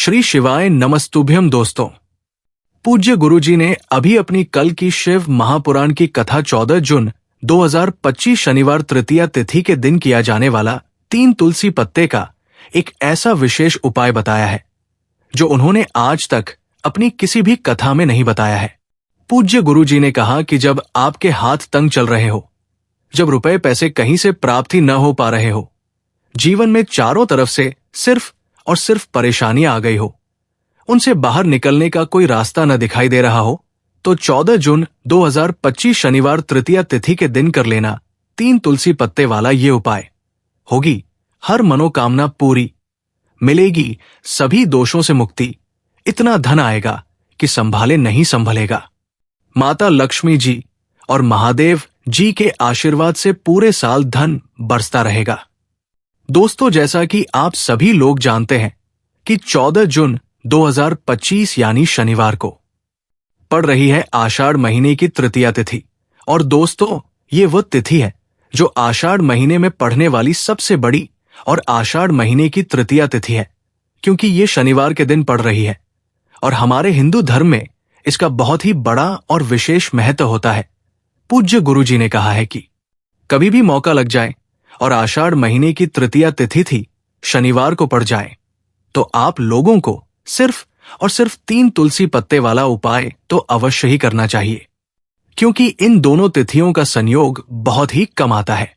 श्री शिवाय नमस्तुभ्यम दोस्तों। पूज्य गुरुजी ने अभी अपनी कल की शिव महापुराण की कथा 14 जून 2025 शनिवार तृतीया तिथि के दिन किया जाने वाला 3 तुलसी पत्ते का एक ऐसा विशेष उपाय बताया है जो उन्होंने आज तक अपनी किसी भी कथा में नहीं बताया है। पूज्य गुरुजी ने कहा कि जब आपके हाथ तंग चल रहे हो, जब रुपए पैसे कहीं से प्राप्त ही न हो पा रहे हो, जीवन में चारों तरफ से सिर्फ और सिर्फ परेशानियां आ गई हो, उनसे बाहर निकलने का कोई रास्ता न दिखाई दे रहा हो, तो 14 जून 2025 शनिवार तृतीया तिथि के दिन कर लेना 3 तुलसी पत्ते वाला ये उपाय। होगी हर मनोकामना पूरी, मिलेगी सभी दोषों से मुक्ति, इतना धन आएगा कि संभाले नहीं संभलेगा। माता लक्ष्मी जी और महादेव जी के आशीर्वाद से पूरे साल धन बरसता रहेगा। दोस्तों, जैसा कि आप सभी लोग जानते हैं कि 14 जून 2025 यानी शनिवार को पड़ रही है आषाढ़ महीने की तृतीया तिथि। और दोस्तों, ये वो तिथि है जो आषाढ़ महीने में पड़ने वाली सबसे बड़ी और आषाढ़ महीने की तृतीया तिथि है, क्योंकि ये शनिवार के दिन पड़ रही है। और हमारे हिंदू धर्म में इसका बहुत ही बड़ा और विशेष महत्व होता है। पूज्य गुरुजी ने कहा है कि कभी भी मौका लग जाए और आषाढ़ महीने की तृतीया तिथि थी शनिवार को पड़ जाए, तो आप लोगों को सिर्फ और सिर्फ 3 तुलसी पत्ते वाला उपाय तो अवश्य ही करना चाहिए, क्योंकि इन दोनों तिथियों का संयोग बहुत ही कम आता है।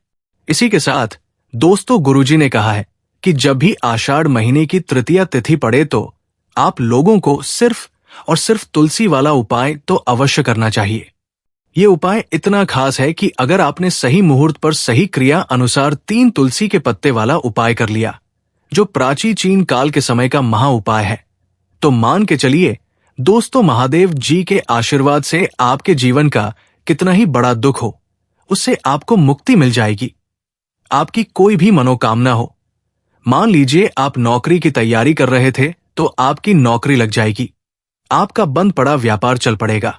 इसी के साथ दोस्तों, गुरुजी ने कहा है कि जब भी आषाढ़ महीने की तृतीया तिथि पड़े तो आप लोगों को सिर्फ और सिर्फ तुलसी वाला उपाय तो अवश्य करना चाहिए। ये उपाय इतना खास है कि अगर आपने सही मुहूर्त पर सही क्रिया अनुसार 3 तुलसी के पत्ते वाला उपाय कर लिया, जो प्राचीन काल के समय का महा उपाय है, तो मान के चलिए दोस्तों, महादेव जी के आशीर्वाद से आपके जीवन का कितना ही बड़ा दुख हो, उससे आपको मुक्ति मिल जाएगी। आपकी कोई भी मनोकामना हो, मान लीजिए आप नौकरी की तैयारी कर रहे थे तो आपकी नौकरी लग जाएगी, आपका बंद पड़ा व्यापार चल पड़ेगा।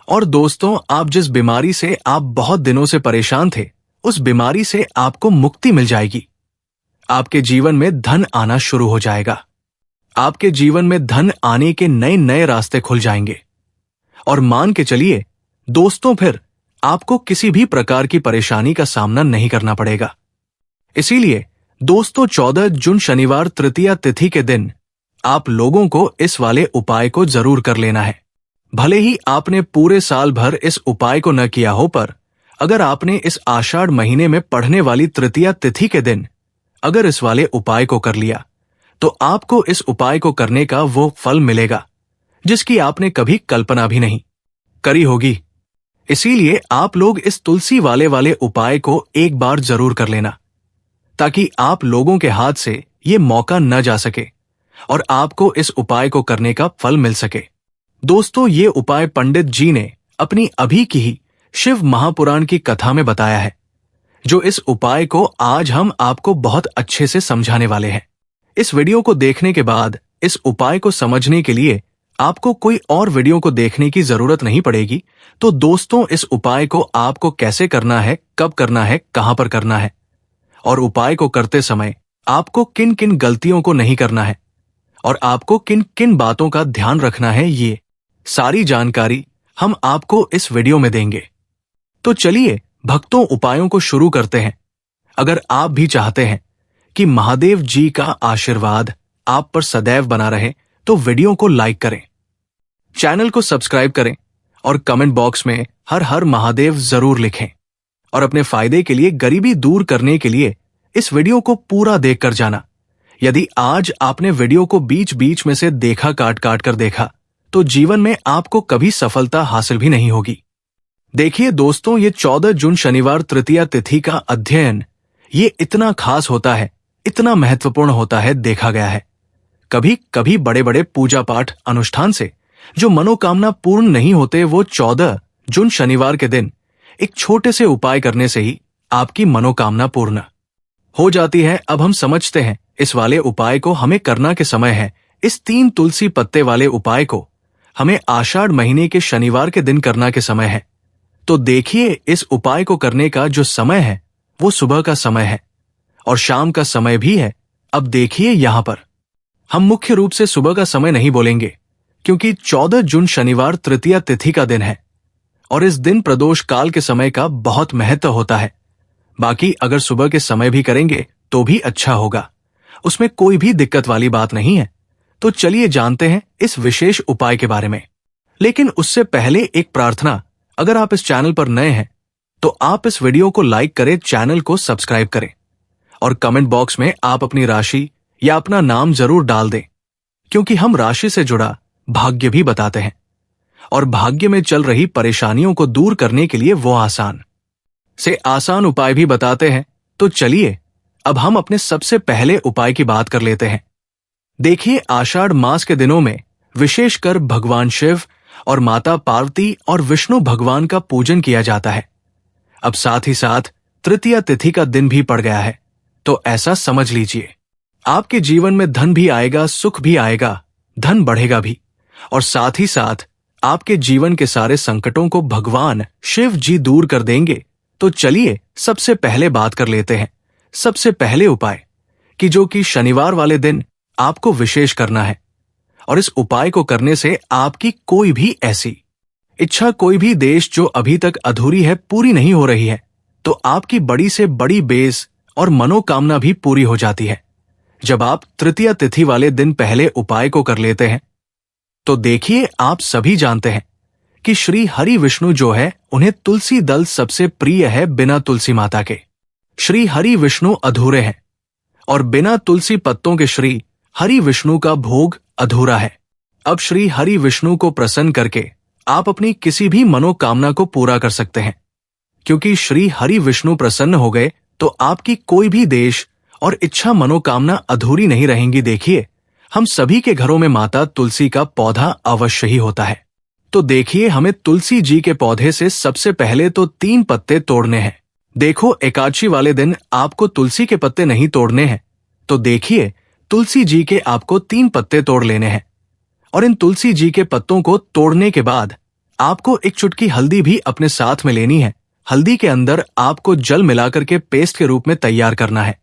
और दोस्तों, आप जिस बीमारी से आप बहुत दिनों से परेशान थे, उस बीमारी से आपको मुक्ति मिल जाएगी। आपके जीवन में धन आना शुरू हो जाएगा। आपके जीवन में धन आने के नए नए रास्ते खुल जाएंगे। और मान के चलिए दोस्तों, फिर आपको किसी भी प्रकार की परेशानी का सामना नहीं करना पड़ेगा। इसीलिए दोस्तों, 14 जून शनिवार तृतीया तिथि के दिन आप लोगों को इस वाले उपाय को जरूर कर लेना है। भले ही आपने पूरे साल भर इस उपाय को न किया हो, पर अगर आपने इस आषाढ़ महीने में पढ़ने वाली तृतीया तिथि के दिन अगर इस वाले उपाय को कर लिया, तो आपको इस उपाय को करने का वो फल मिलेगा जिसकी आपने कभी कल्पना भी नहीं करी होगी। इसीलिए आप लोग इस तुलसी वाले उपाय को एक बार जरूर कर लेना, ताकि आप लोगों के हाथ से ये मौका न जा सके और आपको इस उपाय को करने का फल मिल सके। दोस्तों, ये उपाय पंडित जी ने अपनी अभी की ही शिव महापुराण की कथा में बताया है, जो इस उपाय को आज हम आपको बहुत अच्छे से समझाने वाले हैं। इस वीडियो को देखने के बाद इस उपाय को समझने के लिए आपको कोई और वीडियो को देखने की जरूरत नहीं पड़ेगी। तो दोस्तों, इस उपाय को आपको कैसे करना है, कब करना है, कहां पर करना है, और उपाय को करते समय आपको किन किन गलतियों को नहीं करना है और आपको किन किन बातों का ध्यान रखना है, ये सारी जानकारी हम आपको इस वीडियो में देंगे। तो चलिए भक्तों, उपायों को शुरू करते हैं। अगर आप भी चाहते हैं कि महादेव जी का आशीर्वाद आप पर सदैव बना रहे, तो वीडियो को लाइक करें, चैनल को सब्सक्राइब करें और कमेंट बॉक्स में हर हर महादेव जरूर लिखें। और अपने फायदे के लिए, गरीबी दूर करने के लिए इस वीडियो को पूरा देखकर जाना। यदि आज आपने वीडियो को बीच बीच में से देखा, काट काट कर देखा, तो जीवन में आपको कभी सफलता हासिल भी नहीं होगी। देखिए दोस्तों, ये 14 जून शनिवार तृतीया तिथि का अध्ययन ये इतना खास होता है, इतना महत्वपूर्ण होता है, देखा गया है कभी कभी बड़े बड़े पूजा पाठ अनुष्ठान से जो मनोकामना पूर्ण नहीं होते, वो 14 जून शनिवार के दिन एक छोटे से उपाय करने से ही आपकी मनोकामना पूर्ण हो जाती है। अब हम समझते हैं इस वाले उपाय को हमें करना के समय है। इस 3 तुलसी पत्ते वाले उपाय को हमें आषाढ़ महीने के शनिवार के दिन करना के समय है। तो देखिए, इस उपाय को करने का जो समय है वो सुबह का समय है और शाम का समय भी है। अब देखिए यहाँ पर हम मुख्य रूप से सुबह का समय नहीं बोलेंगे, क्योंकि 14 जून शनिवार तृतीया तिथि का दिन है और इस दिन प्रदोष काल के समय का बहुत महत्व होता है। बाकी अगर सुबह के समय भी करेंगे तो भी अच्छा होगा, उसमें कोई भी दिक्कत वाली बात नहीं है। तो चलिए जानते हैं इस विशेष उपाय के बारे में। लेकिन उससे पहले एक प्रार्थना, अगर आप इस चैनल पर नए हैं तो आप इस वीडियो को लाइक करें, चैनल को सब्सक्राइब करें और कमेंट बॉक्स में आप अपनी राशि या अपना नाम जरूर डाल दें, क्योंकि हम राशि से जुड़ा भाग्य भी बताते हैं और भाग्य में चल रही परेशानियों को दूर करने के लिए वो आसान से आसान उपाय भी बताते हैं। तो चलिए अब हम अपने सबसे पहले उपाय की बात कर लेते हैं। देखिए, आषाढ़ मास के दिनों में विशेषकर भगवान शिव और माता पार्वती और विष्णु भगवान का पूजन किया जाता है। अब साथ ही साथ तृतीया तिथि का दिन भी पड़ गया है, तो ऐसा समझ लीजिए आपके जीवन में धन भी आएगा, सुख भी आएगा, धन बढ़ेगा भी, और साथ ही साथ आपके जीवन के सारे संकटों को भगवान शिव जी दूर कर देंगे। तो चलिए सबसे पहले बात कर लेते हैं सबसे पहले उपाय कि जो कि शनिवार वाले दिन आपको विशेष करना है। और इस उपाय को करने से आपकी कोई भी ऐसी इच्छा, कोई भी देश जो अभी तक अधूरी है, पूरी नहीं हो रही है, तो आपकी बड़ी से बड़ी बेस और मनोकामना भी पूरी हो जाती है जब आप तृतीया तिथि वाले दिन पहले उपाय को कर लेते हैं। तो देखिए, आप सभी जानते हैं कि श्री हरि विष्णु जो है, उन्हें तुलसी दल सबसे प्रिय है। बिना तुलसी माता के श्री हरि विष्णु अधूरे हैं और बिना तुलसी पत्तों के श्री हरि विष्णु का भोग अधूरा है। अब श्री हरि विष्णु को प्रसन्न करके आप अपनी किसी भी मनोकामना को पूरा कर सकते हैं, क्योंकि श्री हरि विष्णु प्रसन्न हो गए तो आपकी कोई भी देश और इच्छा, मनोकामना अधूरी नहीं रहेंगी। देखिए, हम सभी के घरों में माता तुलसी का पौधा अवश्य ही होता है। तो देखिए, हमें तुलसी जी के पौधे से सबसे पहले तो 3 पत्ते तोड़ने हैं। देखो, एकादशी वाले दिन आपको तुलसी के पत्ते नहीं तोड़ने हैं, तो देखिए तुलसी जी के आपको 3 पत्ते तोड़ लेने हैं। और इन तुलसी जी के पत्तों को तोड़ने के बाद आपको एक चुटकी हल्दी भी अपने साथ में लेनी है। हल्दी के अंदर आपको जल मिलाकर के पेस्ट के रूप में तैयार करना है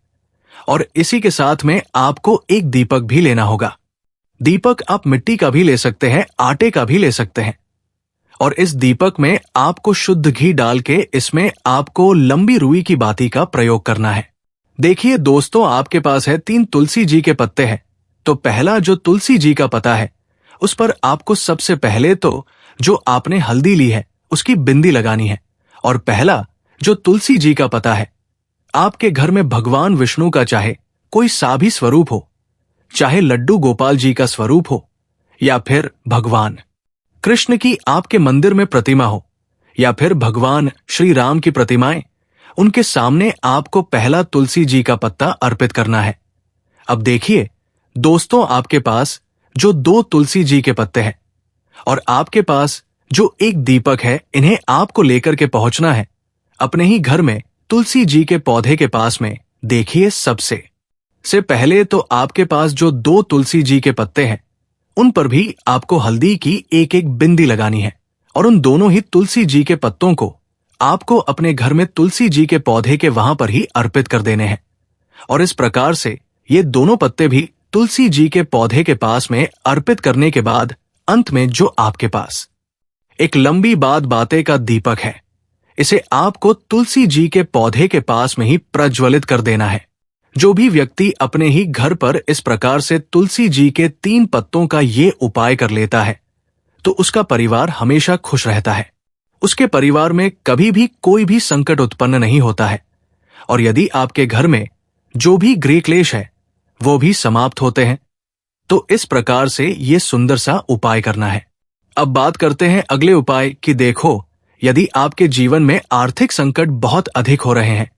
और इसी के साथ में आपको एक दीपक भी लेना होगा। दीपक आप मिट्टी का भी ले सकते हैं, आटे का भी ले सकते हैं। और इस दीपक में आपको शुद्ध घी डाल के इसमें आपको लंबी रुई की बाती का प्रयोग करना है। देखिए दोस्तों, आपके पास है 3 तुलसी जी के पत्ते हैं, तो पहला जो तुलसी जी का पत्ता है उस पर आपको सबसे पहले तो जो आपने हल्दी ली है उसकी बिंदी लगानी है। और पहला जो तुलसी जी का पत्ता है, आपके घर में भगवान विष्णु का चाहे कोई सा भी स्वरूप हो, चाहे लड्डू गोपाल जी का स्वरूप हो या फिर भगवान कृष्ण की आपके मंदिर में प्रतिमा हो या फिर भगवान श्री राम की प्रतिमाएं, उनके सामने आपको पहला तुलसी जी का पत्ता अर्पित करना है। अब देखिए दोस्तों, आपके पास जो 2 तुलसी जी के पत्ते हैं और आपके पास जो एक दीपक है, इन्हें आपको लेकर के पहुंचना है अपने ही घर में तुलसी जी के पौधे के पास में। देखिए, सबसे पहले तो आपके पास जो 2 तुलसी जी के पत्ते हैं उन पर भी आपको हल्दी की एक बिंदी लगानी है और उन दोनों ही तुलसी जी के पत्तों को आपको अपने घर में तुलसी जी के पौधे के वहां पर ही अर्पित कर देने हैं। और इस प्रकार से ये दोनों पत्ते भी तुलसी जी के पौधे के पास में अर्पित करने के बाद अंत में जो आपके पास एक लंबी बातें का दीपक है, इसे आपको तुलसी जी के पौधे के पास में ही प्रज्वलित कर देना है। जो भी व्यक्ति अपने ही घर पर इस प्रकार से तुलसी जी के 3 पत्तों का ये उपाय कर लेता है तो उसका परिवार हमेशा खुश रहता है, उसके परिवार में कभी भी कोई भी संकट उत्पन्न नहीं होता है और यदि आपके घर में जो भी गृह क्लेश है वो भी समाप्त होते हैं। तो इस प्रकार से ये सुंदर सा उपाय करना है। अब बात करते हैं अगले उपाय की। देखो, यदि आपके जीवन में आर्थिक संकट बहुत अधिक हो रहे हैं,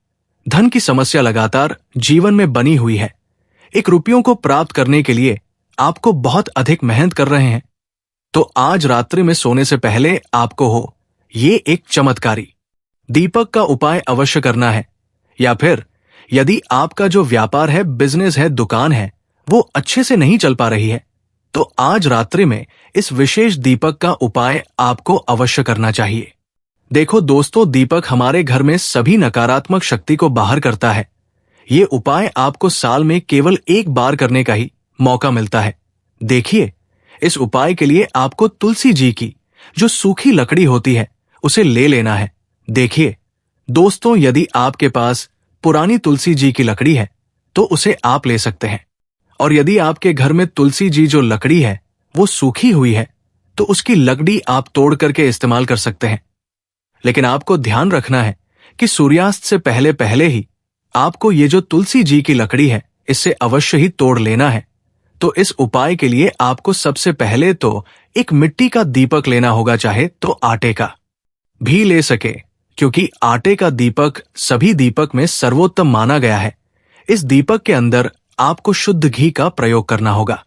धन की समस्या लगातार जीवन में बनी हुई है, एक रुपयों को प्राप्त करने के लिए आपको बहुत अधिक मेहनत कर रहे हैं, तो आज रात्रि में सोने से पहले आपको हो ये एक चमत्कारी दीपक का उपाय अवश्य करना है। या फिर यदि आपका जो व्यापार है, बिजनेस है, दुकान है, वो अच्छे से नहीं चल पा रही है, तो आज रात्रि में इस विशेष दीपक का उपाय आपको अवश्य करना चाहिए। देखो दोस्तों, दीपक हमारे घर में सभी नकारात्मक शक्ति को बाहर करता है। ये उपाय आपको साल में केवल 1 बार करने का ही मौका मिलता है। देखिए, इस उपाय के लिए आपको तुलसी जी की जो सूखी लकड़ी होती है उसे ले लेना है। देखिए दोस्तों, यदि आपके पास पुरानी तुलसी जी की लकड़ी है तो उसे आप ले सकते हैं, और यदि आपके घर में तुलसी जी जो लकड़ी है वो सूखी हुई है तो उसकी लकड़ी आप तोड़ करके इस्तेमाल कर सकते हैं। लेकिन आपको ध्यान रखना है कि सूर्यास्त से पहले पहले ही आपको ये जो तुलसी जी की लकड़ी है इससे अवश्य ही तोड़ लेना है। तो इस उपाय के लिए आपको सबसे पहले तो एक मिट्टी का दीपक लेना होगा, चाहे तो आटे का भी ले सके, क्योंकि आटे का दीपक सभी दीपक में सर्वोत्तम माना गया है। इस दीपक के अंदर आपको शुद्ध घी का प्रयोग करना होगा,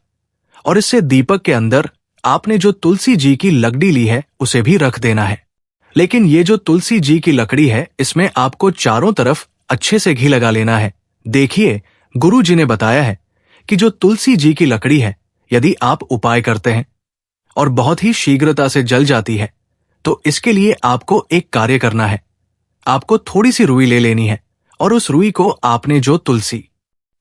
और इससे दीपक के अंदर आपने जो तुलसी जी की लकड़ी ली है उसे भी रख देना है। लेकिन ये जो तुलसी जी की लकड़ी है इसमें आपको चारों तरफ अच्छे से घी लगा लेना है। देखिए, गुरु जी ने बताया है कि जो तुलसी जी की लकड़ी है यदि आप उपाय करते हैं और बहुत ही शीघ्रता से जल जाती है तो इसके लिए आपको एक कार्य करना है। आपको थोड़ी सी रुई ले लेनी है और उस रुई को आपने जो तुलसी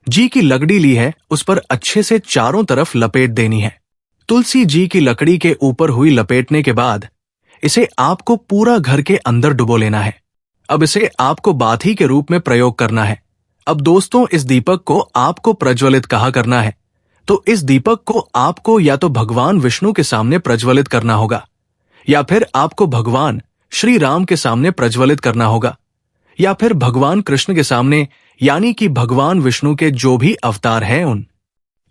जी की लकड़ी ली है उस पर अच्छे से चारों तरफ लपेट देनी है। तुलसी जी की लकड़ी के ऊपर हुई लपेटने के बाद इसे आपको पूरा घर के अंदर डुबो लेना है। अब इसे आपको बाती के रूप में प्रयोग करना है। अब दोस्तों, इस दीपक को आपको प्रज्वलित कहा करना है, तो इस दीपक को आपको या तो भगवान विष्णु के सामने प्रज्वलित करना होगा, या फिर आपको भगवान श्री राम के सामने प्रज्वलित करना होगा, या फिर भगवान कृष्ण के सामने, यानी कि भगवान विष्णु के जो भी अवतार हैं उन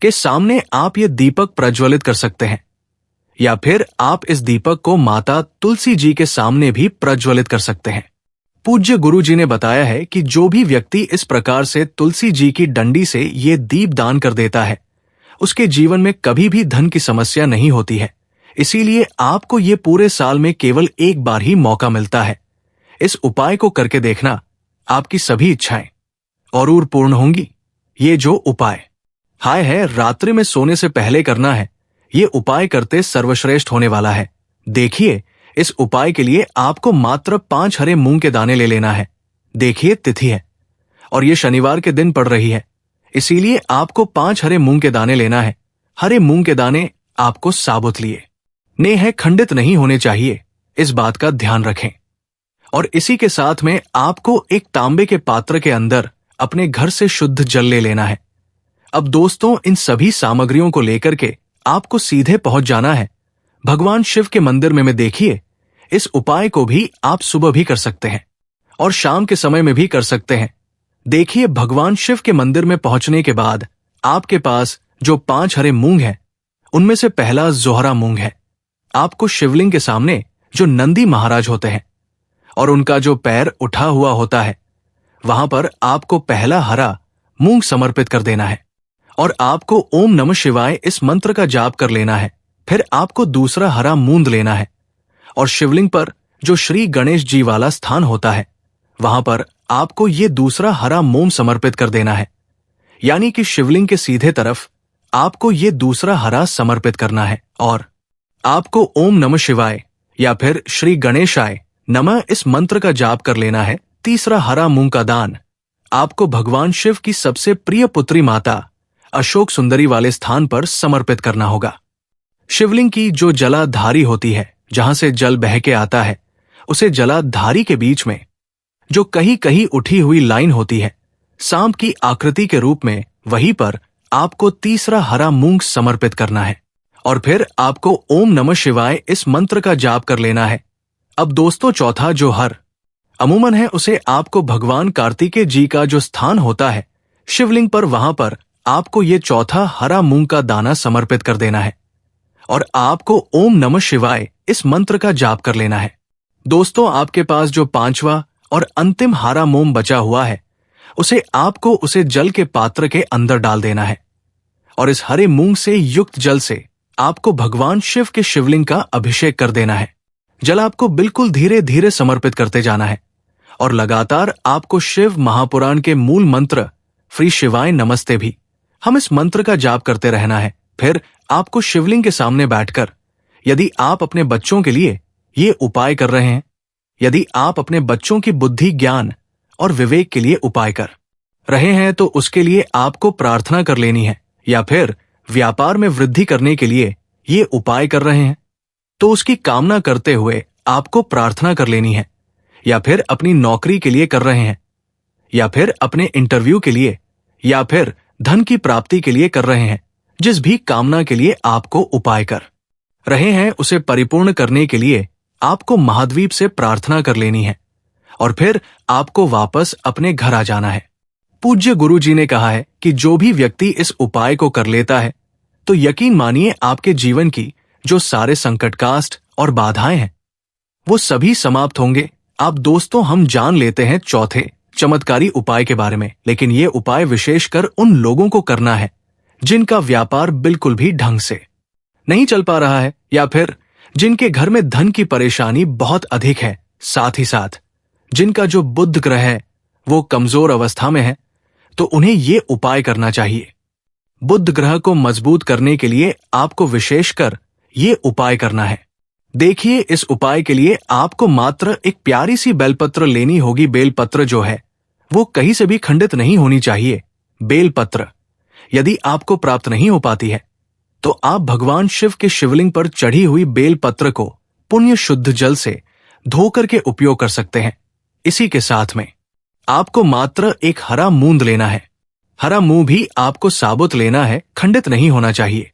के सामने आप ये दीपक प्रज्वलित कर सकते हैं, या फिर आप इस दीपक को माता तुलसी जी के सामने भी प्रज्वलित कर सकते हैं। पूज्य गुरु जी ने बताया है कि जो भी व्यक्ति इस प्रकार से तुलसी जी की डंडी से ये दीप दान कर देता है उसके जीवन में कभी भी धन की समस्या नहीं होती है। इसीलिए आपको ये पूरे साल में केवल एक बार ही मौका मिलता है। इस उपाय को करके देखना, आपकी सभी इच्छाएं और पूर्ण होंगी। ये जो उपाय हाय है रात्रि में सोने से पहले करना है, ये उपाय करते सर्वश्रेष्ठ होने वाला है। देखिए, इस उपाय के लिए आपको मात्र 5 हरे मूंग के दाने ले लेना है। देखिए, तिथि है और ये शनिवार के दिन पड़ रही है, इसीलिए आपको 5 हरे मूंग के दाने लेना है। हरे मूंग के दाने आपको साबुत लिए ने है, खंडित नहीं होने चाहिए, इस बात का ध्यान रखें। और इसी के साथ में आपको एक तांबे के पात्र के अंदर अपने घर से शुद्ध जल ले लेना है। अब दोस्तों, इन सभी सामग्रियों को लेकर के आपको सीधे पहुंच जाना है भगवान शिव के मंदिर में। देखिए, इस उपाय को भी आप सुबह भी कर सकते हैं और शाम के समय में भी कर सकते हैं। देखिए, भगवान शिव के मंदिर में पहुंचने के बाद आपके पास जो 5 हरे मूंग हैं उनमें से पहला जोहरा मूंग है। आपको शिवलिंग के सामने जो नंदी महाराज होते हैं और उनका जो पैर उठा हुआ होता है वहां पर आपको पहला हरा मूंग समर्पित कर देना है, और आपको ओम नमः शिवाय इस मंत्र का जाप कर लेना है। फिर आपको दूसरा हरा मूंद लेना है और शिवलिंग पर जो श्री गणेश जी वाला स्थान होता है वहां पर आपको ये दूसरा हरा मोम समर्पित कर देना है, यानी कि शिवलिंग के सीधे तरफ आपको ये दूसरा हरा समर्पित करना है, और आपको ओम नमः शिवाय या फिर श्री गणेशाय नमः इस मंत्र का जाप कर लेना है। तीसरा हरा मूंग का दान आपको भगवान शिव की सबसे प्रिय पुत्री माता अशोक सुंदरी वाले स्थान पर समर्पित करना होगा। शिवलिंग की जो जलाधारी होती है, जहां से जल बह के आता है, उसे जलाधारी के बीच में जो कहीं कहीं उठी हुई लाइन होती है सांप की आकृति के रूप में, वहीं पर आपको तीसरा हरा मूंग समर्पित करना है, और फिर आपको ओम नमः शिवाय इस मंत्र का जाप कर लेना है। अब दोस्तों, चौथा जो हर अमूमन है उसे आपको भगवान कार्तिकेय जी का जो स्थान होता है शिवलिंग पर, वहां पर आपको ये चौथा हरा मूंग का दाना समर्पित कर देना है, और आपको ओम नमः शिवाय इस मंत्र का जाप कर लेना है। दोस्तों, आपके पास जो 5वां और अंतिम हरा मोम बचा हुआ है उसे आपको उसे जल के पात्र के अंदर डाल देना है, और इस हरे मूंग से युक्त जल से आपको भगवान शिव के शिवलिंग का अभिषेक कर देना है। जल आपको बिल्कुल धीरे धीरे समर्पित करते जाना है, और लगातार आपको शिव महापुराण के मूल मंत्र श्री शिवाय नमस्ते भी हम इस मंत्र का जाप करते रहना है। फिर आपको शिवलिंग के सामने बैठकर, यदि आप अपने बच्चों के लिए ये उपाय कर रहे हैं, यदि आप अपने बच्चों की बुद्धि, ज्ञान और विवेक के लिए उपाय कर रहे हैं, तो उसके लिए आपको प्रार्थना कर लेनी है, या फिर व्यापार में वृद्धि करने के लिए ये उपाय कर रहे हैं, तो उसकी कामना करते हुए आपको प्रार्थना कर लेनी है, या फिर अपनी नौकरी के लिए कर रहे हैं, या फिर अपने इंटरव्यू के लिए, या फिर धन की प्राप्ति के लिए कर रहे हैं। जिस भी कामना के लिए आपको उपाय कर रहे हैं उसे परिपूर्ण करने के लिए आपको महाद्वीप से प्रार्थना कर लेनी है और फिर आपको वापस अपने घर आ जाना है। पूज्य गुरु जी ने कहा है कि जो भी व्यक्ति इस उपाय को कर लेता है तो यकीन मानिए आपके जीवन की जो सारे संकट काष्ठ और बाधाएं हैं वो सभी समाप्त होंगे। आप दोस्तों, हम जान लेते हैं चौथे चमत्कारी उपाय के बारे में, लेकिन ये उपाय विशेषकर उन लोगों को करना है जिनका व्यापार बिल्कुल भी ढंग से नहीं चल पा रहा है, या फिर जिनके घर में धन की परेशानी बहुत अधिक है, साथ ही साथ जिनका जो बुध ग्रह है वो कमजोर अवस्था में है, तो उन्हें ये उपाय करना चाहिए। बुध ग्रह को मजबूत करने के लिए आपको विशेषकर ये उपाय करना है। देखिए, इस उपाय के लिए आपको मात्र एक प्यारी सी बेलपत्र लेनी होगी। बेलपत्र जो है वो कहीं से भी खंडित नहीं होनी चाहिए। बेलपत्र यदि आपको प्राप्त नहीं हो पाती है तो आप भगवान शिव के शिवलिंग पर चढ़ी हुई बेलपत्र को पुण्य शुद्ध जल से धोकर के उपयोग कर सकते हैं। इसी के साथ में आपको मात्र एक हरा मूंद लेना है। हरा मूंग भी आपको साबुत लेना है, खंडित नहीं होना चाहिए।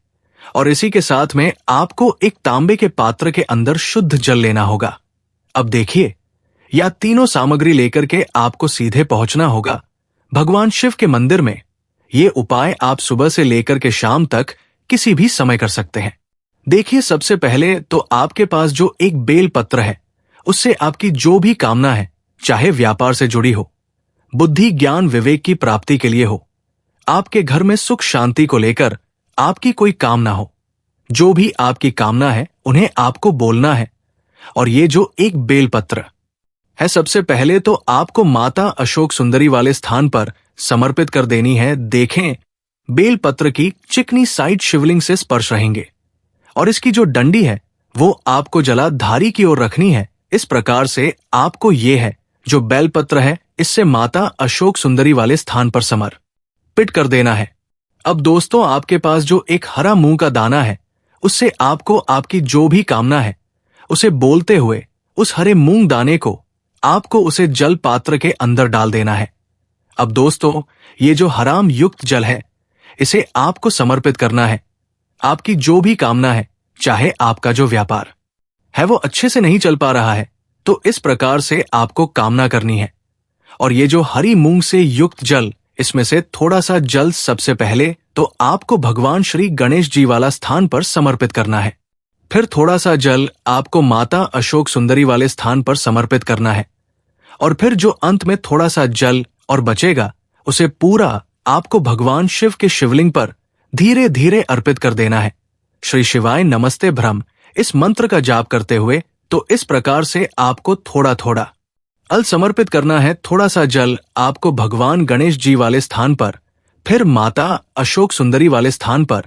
और इसी के साथ में आपको एक तांबे के पात्र के अंदर शुद्ध जल लेना होगा। अब देखिए, या तीनों सामग्री लेकर के आपको सीधे पहुंचना होगा भगवान शिव के मंदिर में। ये उपाय आप सुबह से लेकर के शाम तक किसी भी समय कर सकते हैं। देखिए, सबसे पहले तो आपके पास जो एक बेल पत्र है उससे आपकी जो भी कामना है, चाहे व्यापार से जुड़ी हो, बुद्धि ज्ञान विवेक की प्राप्ति के लिए हो, आपके घर में सुख शांति को लेकर आपकी कोई कामना हो, जो भी आपकी कामना है उन्हें आपको बोलना है। और ये जो एक बेलपत्र है, सबसे पहले तो आपको माता अशोक सुंदरी वाले स्थान पर समर्पित कर देनी है। देखें, बेलपत्र की चिकनी साइड शिवलिंग से स्पर्श रहेंगे और इसकी जो डंडी है वो आपको जलाधारी की ओर रखनी है। इस प्रकार से आपको ये है जो बेलपत्र है इससे माता अशोक सुंदरी वाले स्थान पर समर्पित कर देना है। अब दोस्तों, आपके पास जो एक हरा मूंग का दाना है उससे आपको आपकी जो भी कामना है उसे बोलते हुए उस हरे मूंग दाने को आपको उसे जल पात्र के अंदर डाल देना है। अब दोस्तों, ये जो हराम युक्त जल है इसे आपको समर्पित करना है। आपकी जो भी कामना है, चाहे आपका जो व्यापार है वो अच्छे से नहीं चल पा रहा है, तो इस प्रकार से आपको कामना करनी है। और ये जो हरी मूंग से युक्त जल, इसमें से थोड़ा सा जल सबसे पहले तो आपको भगवान श्री गणेश जी वाला स्थान पर समर्पित करना है। फिर थोड़ा सा जल आपको माता अशोक सुंदरी वाले स्थान पर समर्पित करना है। और फिर जो अंत में थोड़ा सा जल और बचेगा उसे पूरा आपको भगवान शिव के शिवलिंग पर धीरे धीरे अर्पित कर देना है। श्री शिवाय नमस्ते भ्रम इस मंत्र का जाप करते हुए तो इस प्रकार से आपको थोड़ा थोड़ा अल समर्पित करना है। थोड़ा सा जल आपको भगवान गणेश जी वाले स्थान पर, फिर माता अशोक सुंदरी वाले स्थान पर,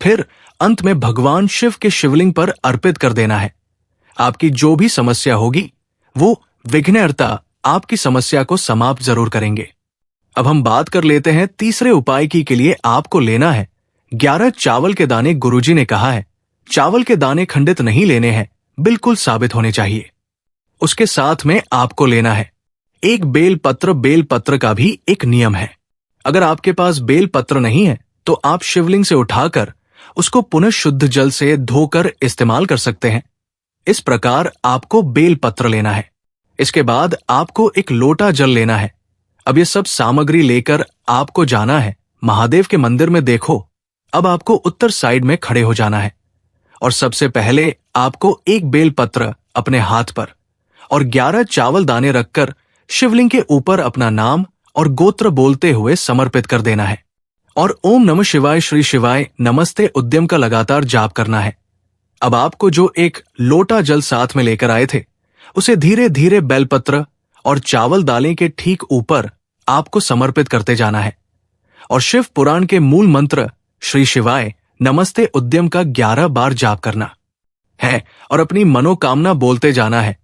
फिर अंत में भगवान शिव के शिवलिंग पर अर्पित कर देना है। आपकी जो भी समस्या होगी वो विघ्नहर्ता आपकी समस्या को समाप्त जरूर करेंगे। अब हम बात कर लेते हैं तीसरे उपाय की। के लिए आपको लेना है 11 चावल के दाने। गुरुजी ने कहा है चावल के दाने खंडित नहीं लेने हैं, बिल्कुल साबित होने चाहिए। उसके साथ में आपको लेना है एक बेल पत्र। बेल पत्र का भी एक नियम है, अगर आपके पास बेल पत्र नहीं है तो आप शिवलिंग से उठाकर उसको पुनः शुद्ध जल से धोकर इस्तेमाल कर सकते हैं। इस प्रकार आपको बेल पत्र लेना है। इसके बाद आपको एक लोटा जल लेना है। अब ये सब सामग्री लेकर आपको जाना है महादेव के मंदिर में। देखो, अब आपको उत्तर साइड में खड़े हो जाना है और सबसे पहले आपको एक बेल पत्र अपने हाथ पर और 11 चावल दाने रखकर शिवलिंग के ऊपर अपना नाम और गोत्र बोलते हुए समर्पित कर देना है। और ओम नमः शिवाय श्री शिवाय नमस्ते उद्यम का लगातार जाप करना है। अब आपको जो एक लोटा जल साथ में लेकर आए थे उसे धीरे धीरे बेलपत्र और चावल दालें के ठीक ऊपर आपको समर्पित करते जाना है और शिव पुराण के मूल मंत्र श्री शिवाय नमस्ते उद्यम का 11 बार जाप करना है और अपनी मनोकामना बोलते जाना है।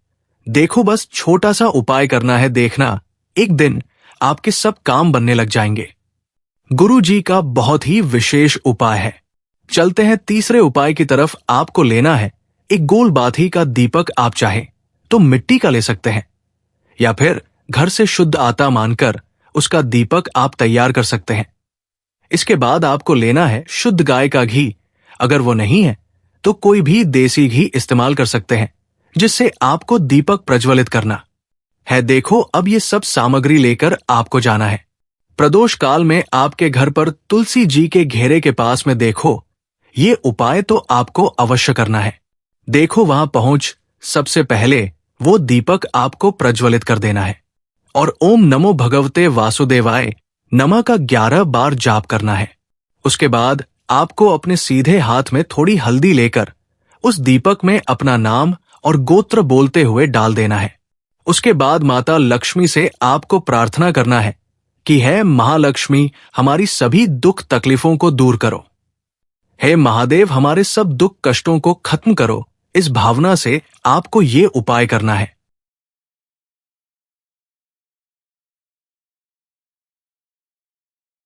देखो, बस छोटा सा उपाय करना है, देखना एक दिन आपके सब काम बनने लग जाएंगे। गुरु जी का बहुत ही विशेष उपाय है। चलते हैं तीसरे उपाय की तरफ। आपको लेना है एक गोल बाती का दीपक। आप चाहें तो मिट्टी का ले सकते हैं या फिर घर से शुद्ध आटा मानकर उसका दीपक आप तैयार कर सकते हैं। इसके बाद आपको लेना है शुद्ध गाय का घी। अगर वो नहीं है तो कोई भी देसी घी इस्तेमाल कर सकते हैं, जिससे आपको दीपक प्रज्वलित करना है। देखो, अब ये सब सामग्री लेकर आपको जाना है। प्रदोष काल में आपके घर पर तुलसी जी के घेरे के पास में देखो, ये उपाय तो आपको अवश्य करना है। देखो, वहां पहुंच सबसे पहले वो दीपक आपको प्रज्वलित कर देना है और ओम नमो भगवते वासुदेवाय नमः का 11 बार जाप करना है। उसके बाद आपको अपने सीधे हाथ में थोड़ी हल्दी लेकर उस दीपक में अपना नाम और गोत्र बोलते हुए डाल देना है। उसके बाद माता लक्ष्मी से आपको प्रार्थना करना है कि हे महालक्ष्मी, हमारी सभी दुख तकलीफों को दूर करो। हे महादेव, हमारे सब दुख कष्टों को खत्म करो। इस भावना से आपको ये उपाय करना है।